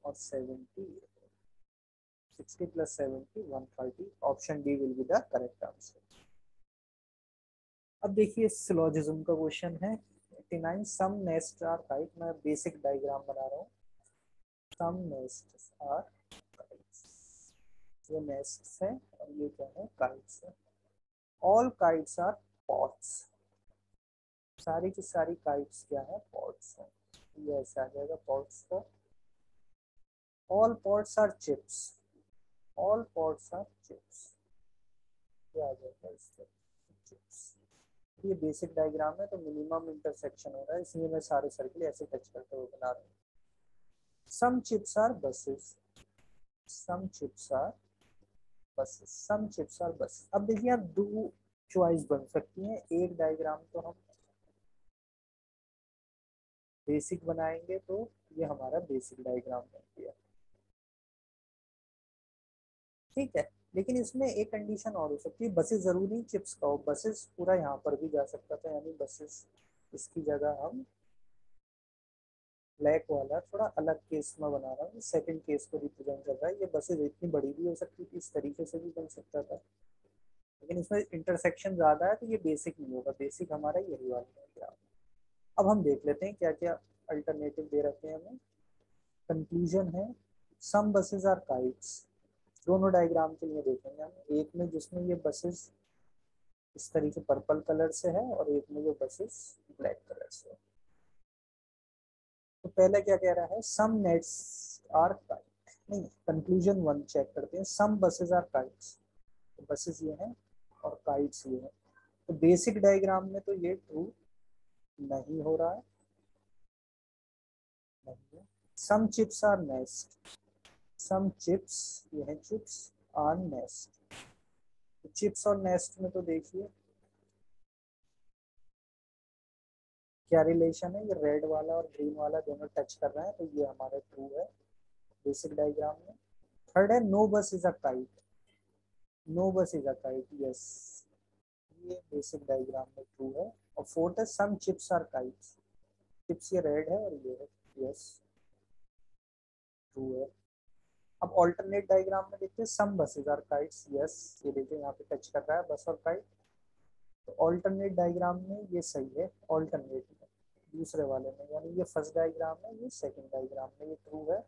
और 70 ये है, 60 + 70 130, option D will be the correct answer. अब देखिए सिलोजिज्म का क्वेश्चन है 89। सम नेस्ट आर काइट, मैं बेसिक डायग्राम बना रहा हूँ। सम नेस्ट आर काइट्स, ये नेस्ट है और ये क्या है, काइट्स है। ऑल काइट्स आर पॉट्स, सारी की सारी काइट्स क्या है, पॉट्स है, ये ऐसे आ जाएगा पॉट्स का। All pots are chips, all pots are chips, क्या आ जाएगा इसका, चिप्स। ये बेसिक डायग्राम है, तो मिनिमम इंटरसेक्शन हो रहा है, इसलिए मैं सारे सर्किल ऐसे टच करते हुए बना रहा हूँ। Some chips are buses, some chips are buses, some chips are buses. अब देखिए आप दो चॉइस बन सकती हैं, एक डायग्राम तो हम बेसिक बनाएंगे, तो ये हमारा बेसिक डायग्राम बन गया, ठीक है। लेकिन इसमें एक कंडीशन और हो सकती है, बसेस जरूरी चिप्स का हो, बसेस पूरा यहाँ पर भी जा सकता था, यानी बसेस इसकी जगह हम ब्लैक वाला थोड़ा अलग केस में बना रहा हूँ, सेकंड केस को रिप्रेजेंट कर रहा है। ये बसेज इतनी बड़ी भी हो सकती थी, इस तरीके से भी बन सकता था, लेकिन इसमें इंटरसेक्शन ज्यादा है तो ये बेसिक नहीं होगा। बेसिक हमारा यही वाला है। अब हम देख लेते हैं क्या क्या अल्टरनेटिव दे रखे हैं हमें। कंक्लूजन है सम बसेज आर काइट्स। दोनों डायग्राम के लिए देखेंगे हम, एक में जिसमें ये बसेस इस तरीके पर्पल कलर से है और एक में जो बसेस ब्लैक कलर से है। तो पहले क्या कह रहा है, सम नेट्स आर काइट, नहीं कंक्लूजन वन चेक करते हैं। सम बसेस आर काइट्स, तो बसेस ये हैं और काइट्स ये हैं। तो बेसिक डायग्राम में तो ये ट्रू नहीं हो रहा है, नहीं है। Some chips are nest, some chips ये हैं चिप्स आर नेस्ट। तो चिप्स और नेस्ट में तो देखिए क्या रिलेशन है, ये रेड वाला और ग्रीन वाला दोनों टच कर रहे हैं, तो ये हमारा ट्रू है बेसिक डायग्राम में। थर्ड है no bus is a kite, no bus is a kite, yes ये बेसिक डायग्राम में ट्रू है। और फोर्थ है some chips are kites, chips ये रेड है और ये है, यस ट्रू है। अब ऑल्टरनेट डायग्राम में देखते हैं सम बसेज आर काइट्स, यस ये देखिए यहाँ पे टच कर रहा है बस और काइट। तो ऑल्टरनेट डायग्राम में ये सही है, ऑल्टरनेट में दूसरे वाले में, यानी ये फर्स्ट डायग्राम है, ये सेकंड डायग्राम में, ये ट्रू है।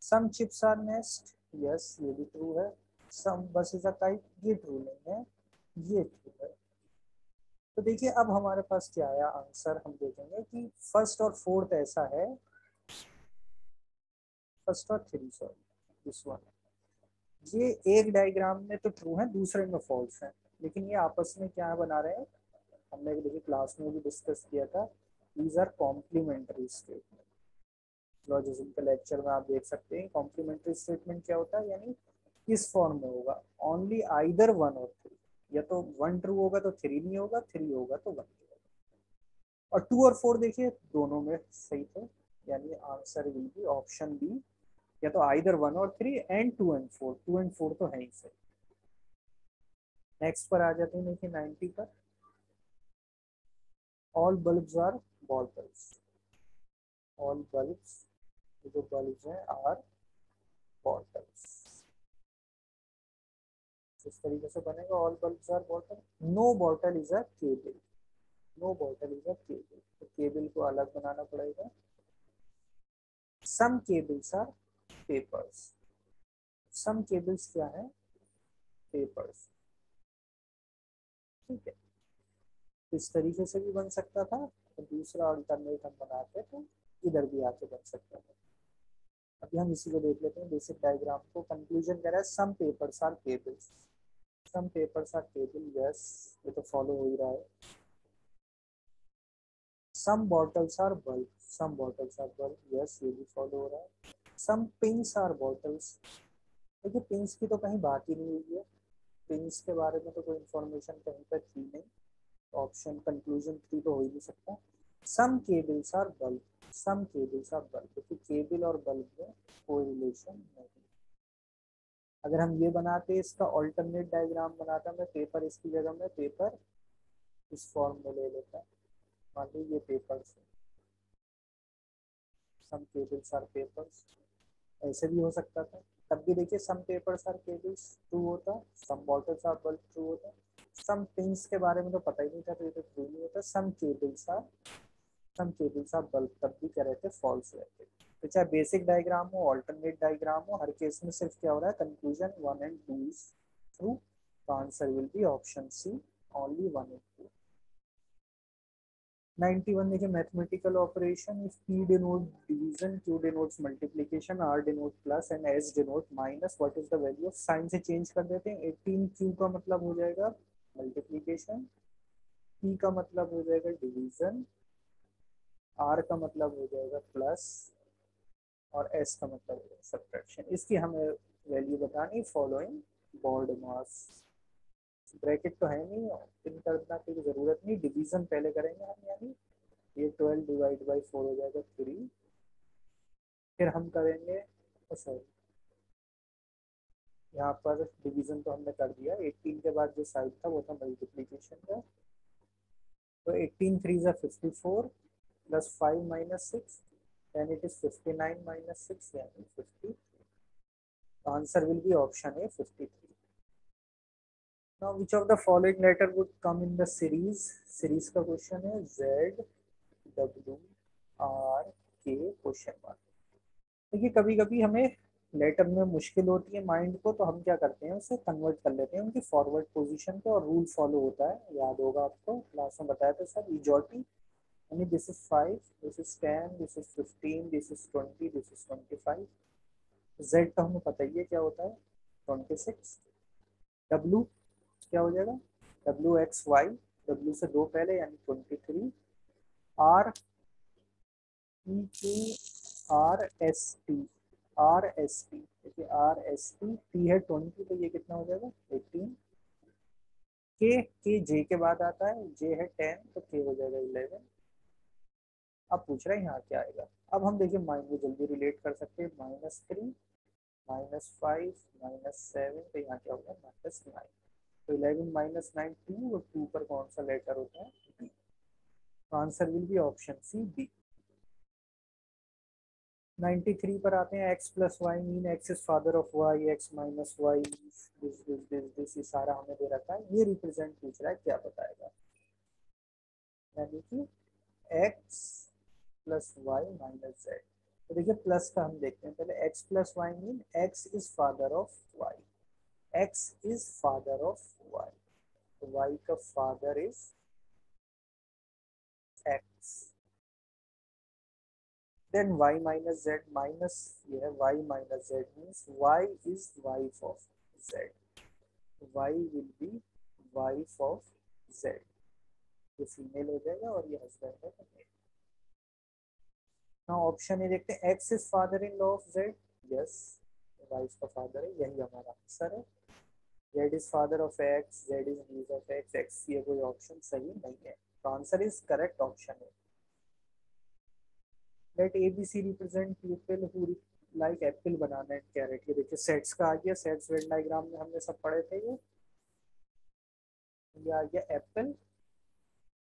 Some chips are nest, yes ये भी ट्रू है। सम बसेज आर काइट, ये ट्रू नहीं है, ये ट्रू है। तो देखिए अब हमारे पास क्या आया आंसर, हम देखेंगे कि फर्स्ट और फोर्थ ऐसा है, फर्स्ट और थ्री सॉरी दिस वन, ये एक डायग्राम में तो ट्रू है, दूसरे में फॉल्स है। लेकिन ये आपस में क्या बना रहे हैं, हमने देखिए क्लास में भी डिस्कस किया था, दीज आर कॉम्प्लीमेंट्री स्टेटमेंट। लॉजिज्म के लेक्चर में आप देख सकते हैं कॉम्प्लीमेंट्री स्टेटमेंट क्या होता है, यानी किस फॉर्म में होगा, ओनली आइदर वन और थ्री, या तो वन ट्रू होगा तो थ्री नहीं होगा, थ्री होगा तो वन होगा। और टू और फोर देखिए दोनों में सही थे, यानी answer will be option B, या तो आइदर वन और three and two and four, two and four तो है ही सही। नेक्स्ट पर आ जाते हैं देखिए 90 पर, all bulbs are ball bulbs, all bulbs जो बल्ब्स हैं आर बॉल बल्ब्स, इस तरीके से बनेगा all bulbs are bottle. No bottle is a cable, no bottle is a cable, तो केबल को अलग बनाना पड़ेगा। Some cables are papers, some cables क्या है, पेपर्स, ठीक है। इस तरीके से भी बन सकता था, तो दूसरा अल्टरनेट हम बनाते तो इधर भी आके बन सकता था। अभी हम इसी को देख लेते हैं बेसिक डायग्राम को। कंक्लूजन कह रहा है some papers are cables, some papers are cable, yes ये तो फॉलो हो ही रहा है। Some bottles are bulb, some bottles are bulb, yes ये भी फॉलो हो रहा है। सम पिंस आर बॉटल्स, देखिए पिंस की तो कहीं बात ही नहीं हुई है, पिंस के बारे में तो कोई इंफॉर्मेशन कहीं पर थी नहीं, ऑप्शन कंक्लूजन थ्री तो हो ही नहीं सकता। Some cables are bulb, some cables are bulb, क्योंकि केबल और बल्ब में कोई रिलेशन नहीं। अगर हम ये बनाते इसका ऑल्टरनेट डायग्राम बनाता, मैं पेपर इसकी जगह में पेपर इस फॉर्म में ले लेता, मान ली ये पेपर्स है, सम केबल्स आर पेपर्स, ऐसे भी हो सकता था। तब भी देखिए some papers are cables true होता, some bottles are bulb true होता, सम पिंस के बारे में तो पता ही नहीं था तो ये तो ट्रू नहीं होता। सम केबल्स आर बल्ब तब भी क्या रहते, फॉल्स रहते। तो चाहे बेसिक डायग्राम हो ऑल्टरनेट डायग्राम हो, हर केस में सिर्फ क्या हो रहा है, conclusion one and two is true, तो answer will be option C, only one and two. 91 देखिए mathematical operation, if p denote division, q denotes multiplication, r denote plus and s denote minus, what is the value of, sign से चेंज कर देते हैं। 18 q का मतलब हो जाएगा मल्टीप्लिकेशन, p का मतलब हो जाएगा डिवीजन, r का मतलब हो जाएगा प्लस और s का मतलब हो जाएगा सब्ट्रैक्शन। इसकी हमें वैल्यू बतानी फॉलोइंग बोर्ड मास, ब्रैकेट तो है नहीं, इन करना की जरूरत नहीं, डिवीजन पहले करेंगे हम, यानी ये 12 डिवाइड बाई 4 हो जाएगा 3, फिर हम करेंगे, सॉरी यहाँ पर डिवीजन तो हमने कर दिया, 18 के बाद जो साइड था वो था मल्टीप्लीकेशन का, तो 18 3 ज़ा 54, plus 5 minus 6, then it is 59 minus 6, yani 53. The answer will be option A, 53. Now which of the following letter would come in the series का क्वेश्चन है Z W R K question mark. देखिए कभी कभी हमें letter में मुश्किल होती है माइंड को, तो हम क्या करते हैं उसे कन्वर्ट कर लेते हैं उनकी फॉरवर्ड पोजीशन पे, और रूल फॉलो होता है, याद होगा आपको क्लास में बताया था सर, इजॉटी, यानी this is 5, this is 10, this is 15, this is 20, this is 25। Z तो हमें पता ही है क्या होता है, 26। डब्लू क्या हो जाएगा, डब्ल्यू एक्स वाई, डब्ल्यू से 2 पहले यानी 23। R E Q R S T, are S T, देखिए आर एस टी, टी है 20, तो ये कितना हो जाएगा 18। के जे के बाद आता है, जे है 10, तो के हो जाएगा 11। अब पूछ रहे हैं यहाँ क्या आएगा। अब हम देखिए माइंड में जल्दी रिलेट कर सकते हैं, -3 -5 -7, तो यहाँ क्या होगा -9। तो 11 -9 2, और 2 पर कौन सा लेटर होता है, बी। तो answer will be option C, B. 93 पर आते हैं, x plus Y mean x is father of y, x minus Y this this this this, ये सारा हमें दे रखा है, ये रिप्रेजेंट पूछ रहा है, क्या बताएगा, यानी कि x plus Y minus Z. तो देखिए प्लस का हम देखते हैं पहले, x plus Y mean x is father of y, x is father of y, तो y का father is x। then y minus z, minus ये है y minus z means y is wife of z, y will be wife of z, ये female हो जाएगा और ये husband है तो मेल। ना ऑप्शन ए देखते हैं, x is father in law of z, yes wife का फादर है, यही हमारा आंसर है। z is father of x, z is niece of x, x ये कोई ऑप्शन सही नहीं है, तो आंसर इज करेक्ट ऑप्शन है। Let ABC represent people who like apple, banana and carrot, ये देखिए सेट्स का आ गया, सेट्स वेन डायग्राम में हमने सब पढ़े थे, ये आ गया एप्पल।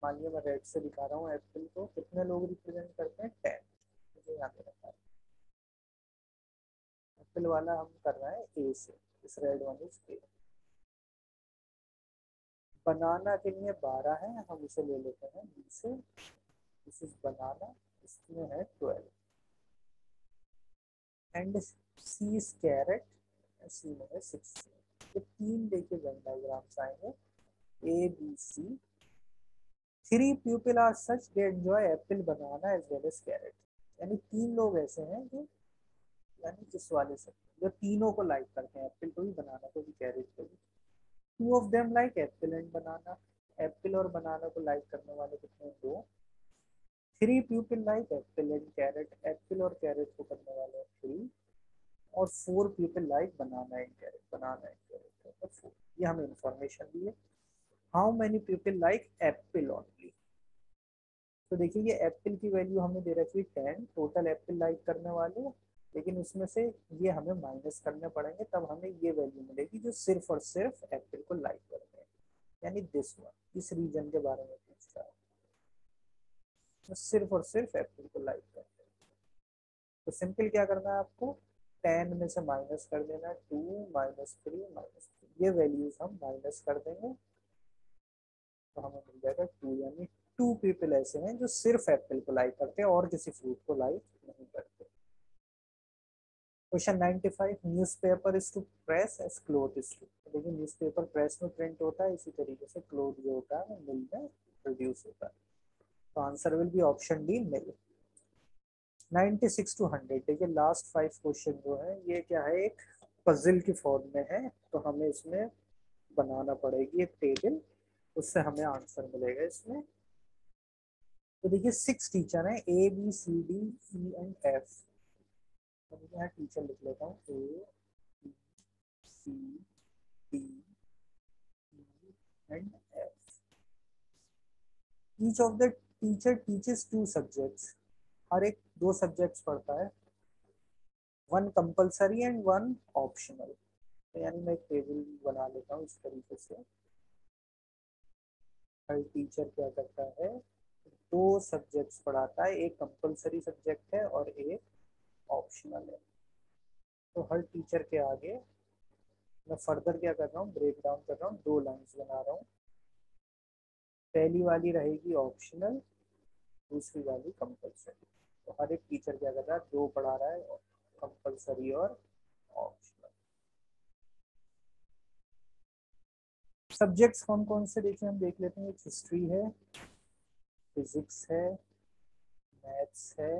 मानिए मैं रेड से दिखा रहा हूँ एप्पल को, कितने लोग रिप्रेजेंट करते हैं, 10, मुझे याद रखा है। एप्पल वाला हम कर रहे हैं ए से, इस रेड वन इज ए। बनाना के लिए 12 है, हम इसे ले लेते हैं बी से, दिस इज बनाना, इसमें है 12, and C is carrot, C में है 16। तो 3 देखिए वेन डायग्राम्स आएंगे, A B C. 3 people are such they enjoy apple, banana as well as carrot, यानी 3 लोग ऐसे हैं जो, यानी इस वाले से जो तीनों को लाइक करते हैं, एप्पल को भी, बनाना को भी, कैरेट को भी। 2 of them like Apple and banana, Apple और बनाना को लाइक करने वाले कितने हैं, 2। 3 people like Apple and carrot, Apple और कैरेट को करने वाले हैं 3। और 4 people like banana and carat, banana and carat तो 4। ये हमें इंफॉर्मेशन दी है। How many people like Apple only, तो देखिए ये एप्पल की वैल्यू हमें दे रखी है 10, टोटल एप्पल लाइक करने वाले, लेकिन उसमें से ये हमें माइनस करने पड़ेंगे, तब हमें ये वैल्यू मिलेगी जो सिर्फ और सिर्फ एप्पल को लाइक करते हैं, यानी दिस वन, इस रीजन के बारे में पूछ रहा है, तो सिर्फ और सिर्फ एप्पल को लाइक करते हैं। तो सिंपल क्या करना है आपको, 10 में से माइनस कर देना, 2 -3 -3, ये वैल्यूज हम माइनस कर देंगे, तो हमें मिल जाएगा 2, यानी 2 पीपल ऐसे हैं जो सिर्फ एप्पल को लाइक करते हैं और किसी फ्रूट को लाइक नहीं करते। Question 95, newspaper is to press as cloth is to, देखिए न्यूज़पेपर प्रेस में प्रिंट होता है, इसी तरीके से क्लोथ जो होता है वो मिल में प्रोड्यूस होता है, तो answer will be option D, mill. 96 to 100, देखिए लास्ट 5 क्वेश्चन जो है ये क्या है, एक पजल की फॉर्म में है, तो हमें इसमें बनाना पड़ेगी एक टेबल, उससे हमें आंसर मिलेगा इसमें। तो देखिए 6 टीचर हैं, A B C D E and F, तो मैं यहाँ टीचर लिख लेता हूँ, A B C D E and F. Each of the teacher teaches 2 subjects, हर एक 2 सब्जेक्ट्स पढ़ता है, 1 कंपल्सरी एंड 1 ऑप्शनल, तो यानी मैं एक टेबल बना लेता हूँ इस तरीके से, हर टीचर क्या करता है, दो सब्जेक्ट्स पढ़ाता है, एक कंपलसरी सब्जेक्ट है और एक ऑप्शनल है। तो हर टीचर के आगे मैं फर्दर क्या कर रहा हूँ, ब्रेक डाउन कर रहा हूँ, दो लाइंस बना रहा हूँ। पहली वाली रहेगी ऑप्शनल, दूसरी वाली कंपलसरी। तो हर एक टीचर क्या कर रहा है, दो पढ़ा रहा है, कंपलसरी और ऑप्शनल। सब्जेक्ट्स कौन कौन से देखिए हम देख लेते हैं। हिस्ट्री है, फिजिक्स है, मैथ्स है,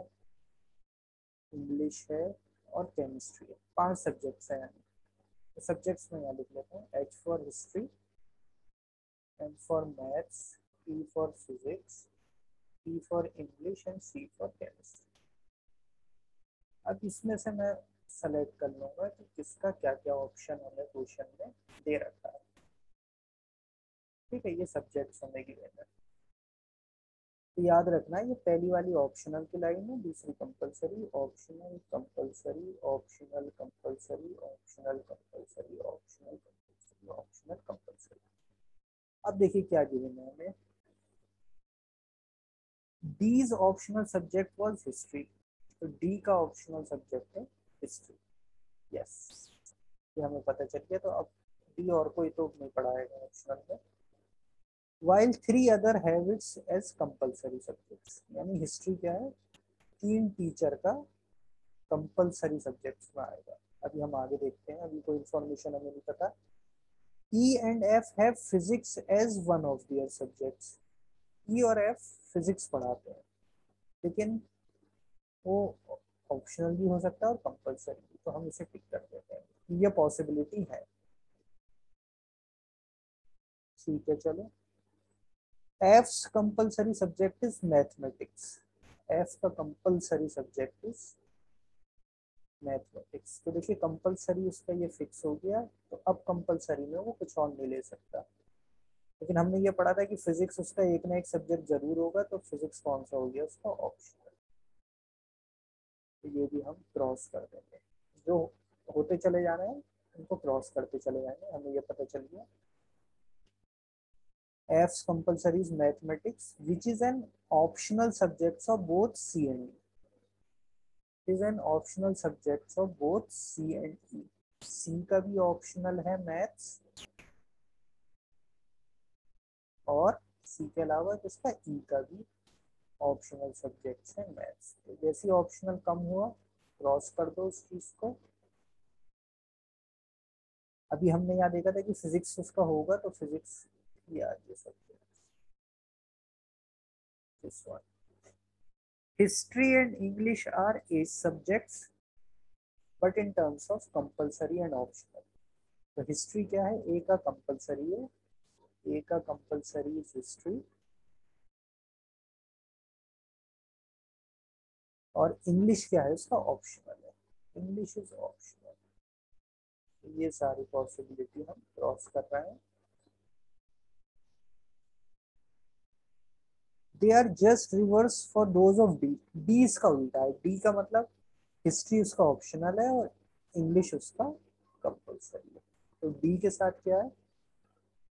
इंग्लिश है और केमिस्ट्री है। 5 सब्जेक्ट्स हैं। तो सब्जेक्ट्स में यहाँ लिख लेते हैं, H for history, M for maths, E for physics, P for English and C for chemistry. अब इसमें से मैं सेलेक्ट कर लूंगा कि किसका क्या क्या ऑप्शन हमें क्वेश्चन में दे रखा है। ठीक है, ये सब्जेक्ट्स हमें गिवन है। तो याद रखना है, ये पहली वाली ऑप्शनल की लाइन है, दूसरी compulsory, optional compulsory, optional compulsory, optional compulsory, optional compulsory, optional compulsory. अब देखिए क्या गिवन है हमें। D's optional subject was history. तो डी का ऑप्शनल सब्जेक्ट है हिस्ट्री। यस, ये हमें पता चल गया। तो अब डी और कोई तो नहीं पढ़ाएगा ऑप्शनल में। while 3 other have its as compulsory subjects, यानी हिस्ट्री क्या है, 3 टीचर का कंपलसरी सब्जेक्ट्स में आएगा। अभी हम आगे देखते हैं, अभी कोई इंफॉर्मेशन हमें नहीं पता। E and F have physics as one of their subjects. E और F फिजिक्स पढ़ाते हैं, लेकिन वो ऑप्शनल भी हो सकता है और कंपलसरी भी, तो हम इसे टिक कर देते हैं, ये पॉसिबिलिटी है। ठीक है, चलो। F's compulsory subject is mathematics. F का कंपलसरी सब्जेक्ट इज मैथमेटिक्स। तो देखिए कंपलसरी उसका ये फिक्स हो गया, तो अब कंपलसरी में वो कुछ और नहीं ले सकता। लेकिन हमने ये पढ़ा था कि फिजिक्स उसका एक ना एक सब्जेक्ट जरूर होगा, तो फिजिक्स कौन सा हो गया उसका, ऑप्शनल। तो ये भी हम क्रॉस कर देंगे, जो होते चले जा रहे हैं उनको क्रॉस करते चले जाएंगे, हमें ये पता चल गया। F's compulsory is mathematics, which is an optional subject of both C and E. Is an optional subject of both C and E. C का भी ऑप्शनल है मैथ्स, और C के अलावा इसका E का भी ऑप्शनल सब्जेक्ट्स है मैथ्स। तो जैसे ऑप्शनल कम हुआ, क्रॉस कर दो उस चीज को। अभी हमने यहाँ देखा था कि फिजिक्स उसका होगा, तो फिजिक्स या ये subject, this one. History and English are a subjects but in terms of compulsory and optional. तो हिस्ट्री क्या है, ए का कंपलसरी है, ए का कंपलसरी इज हिस्ट्री, और इंग्लिश क्या है उसका ऑप्शनल है, इंग्लिश इज ऑप्शनल। ये सारी पॉसिबिलिटी हम क्रॉस कर रहे हैं। They are just reverse for those of D. D इसका उल्टा है, डी का मतलब हिस्ट्री उसका ऑप्शनल है और इंग्लिश उसका कंपलसरी है। तो डी के साथ क्या है,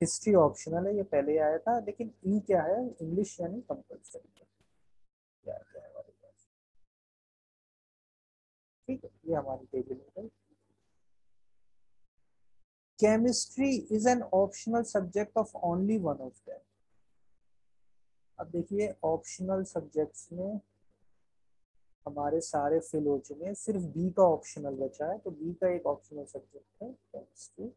हिस्ट्री ऑप्शनल है, ये पहले आया था, लेकिन ई क्या है, इंग्लिश यानी कंपलसरी है। क्या है हमारे पास, ठीक है, ये हमारी टेबल है। Chemistry is an optional subject of only one of them. अब देखिए ऑप्शनल सब्जेक्ट्स में हमारे सारे फिल हो चुके हैं, सिर्फ बी का ऑप्शनल बचा है। तो बी का एक ऑप्शनल सब्जेक्ट है केमिस्ट्री।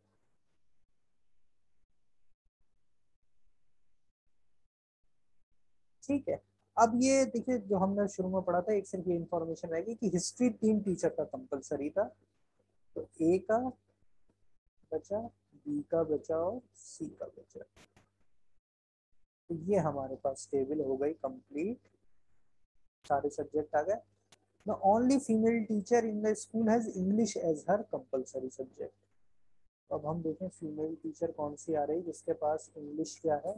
ठीक है, अब ये देखिए जो हमने शुरू में पढ़ा था, एक सिर्फ ये इंफॉर्मेशन रहेगी कि हिस्ट्री 3 टीचर का कंपलसरी था। तो ए का बचा, बी का बचा और सी का बचा। तो ये हमारे पास टेबल हो गई कंप्लीट, सारे सब्जेक्ट आ गए। The only female teacher in the school has English as her compulsory subject. अब हम देखें फीमेल टीचर कौन सी आ रही जिसके पास इंग्लिश क्या है,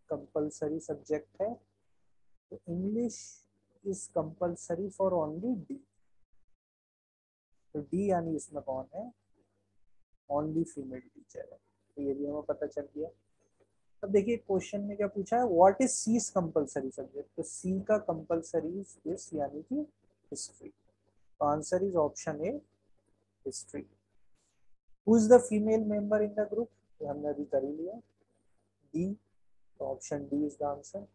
कंपलसरी सब्जेक्ट है। तो English is compulsory for only D. तो डी यानी इसमें कौन है, ओनली फीमेल टीचर है। तो ये भी हमें पता चल गया। अब देखिए क्वेश्चन में क्या पूछा है, what is C's compulsory subject, तो सी का कंपलसरी दिस यानी कि हिस्ट्री, तो answer is option A history. Who is the female member in the group, ये हमने अभी कर ही लिया, डी, तो option D is the answer.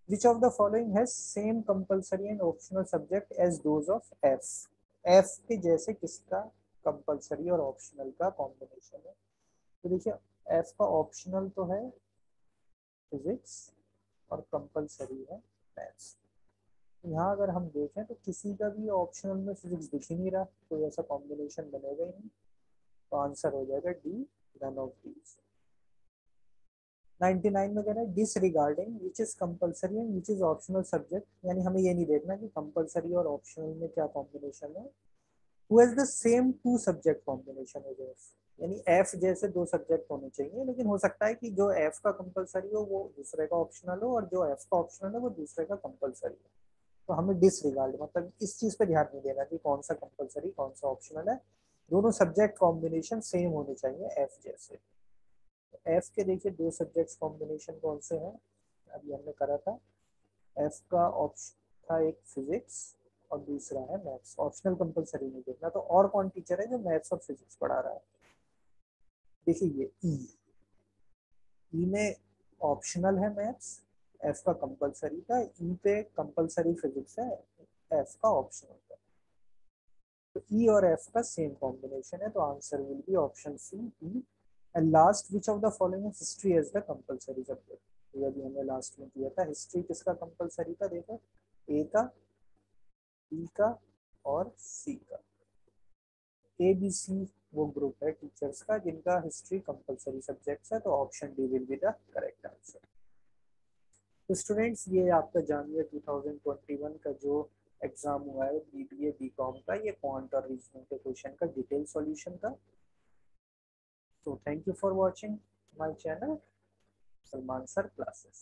Which of the following has same compulsory and optional subject as those of F, F के जैसे किसका कंपलसरी और ऑप्शनल का कॉम्बिनेशन है, तो देखिए एफ का ऑप्शनल तो है फिजिक्स और कंपलसरी है मैथ्स। यहाँ अगर हम देखें तो किसी का भी ऑप्शनल में फिजिक्स दिख ही नहीं रहा, कोई ऐसा कॉम्बिनेशन बनेगा ही नहीं, तो आंसर हो जाएगा डी, नन ऑफ दीज। 99 में कह रहा है disregarding which is compulsory and which is optional subject, यानी हमें ये नहीं देखना कि कंपलसरी और ऑप्शनल में क्या कॉम्बिनेशन है। Who has the same two subject combination as F, यानी एफ जैसे दो सब्जेक्ट होने चाहिए, लेकिन हो सकता है कि जो एफ का कंपलसरी हो वो दूसरे का ऑप्शनल हो और जो एफ का ऑप्शनल है वो दूसरे का कंपलसरी हो, तो हमें डिसरिगार्ड मतलब इस चीज पे ध्यान नहीं देना कि कौन सा कंपलसरी कौन सा ऑप्शनल है, दोनों सब्जेक्ट कॉम्बिनेशन सेम होने चाहिए एफ जैसे। एफ के देखिए दो सब्जेक्ट्स कॉम्बिनेशन कौन से हैं, अभी हमने करा था, एफ का ऑप्शन था एक फिजिक्स और दूसरा है मैथ्स, ऑप्शनल कंपलसरी नहीं देखना, तो और कौन टीचर है जो मैथ्स और फिजिक्स पढ़ा रहा है, देखिए ये ई में ऑप्शनल है मैथ्स, एफ का कंपलसरी था, ई पे कंपलसरी फिजिक्स है, एफ का ऑप्शनल है, तो ई और एफ का सेम कॉम्बिनेशन है, तो answer will be option C E. And last which of the following history as the compulsory subject, ये भी हमने लास्ट में किया था, हिस्ट्री किसका कंपलसरी था, देखो ए का, बी का और सी का, ए बी सी वो ग्रुप है टीचर्स का जिनका हिस्ट्री कंपलसरी सब्जेक्ट्स है, तो option D will be the correct answer. तो स्टूडेंट्स ये आपका जानिए 2021 का जो एग्जाम हुआ है बीबीए बीकॉम का, ये क्वांट और रीजनिंग के क्वेश्चन का डिटेल सॉल्यूशन था। तो thank you for watching my channel Salman sir classes.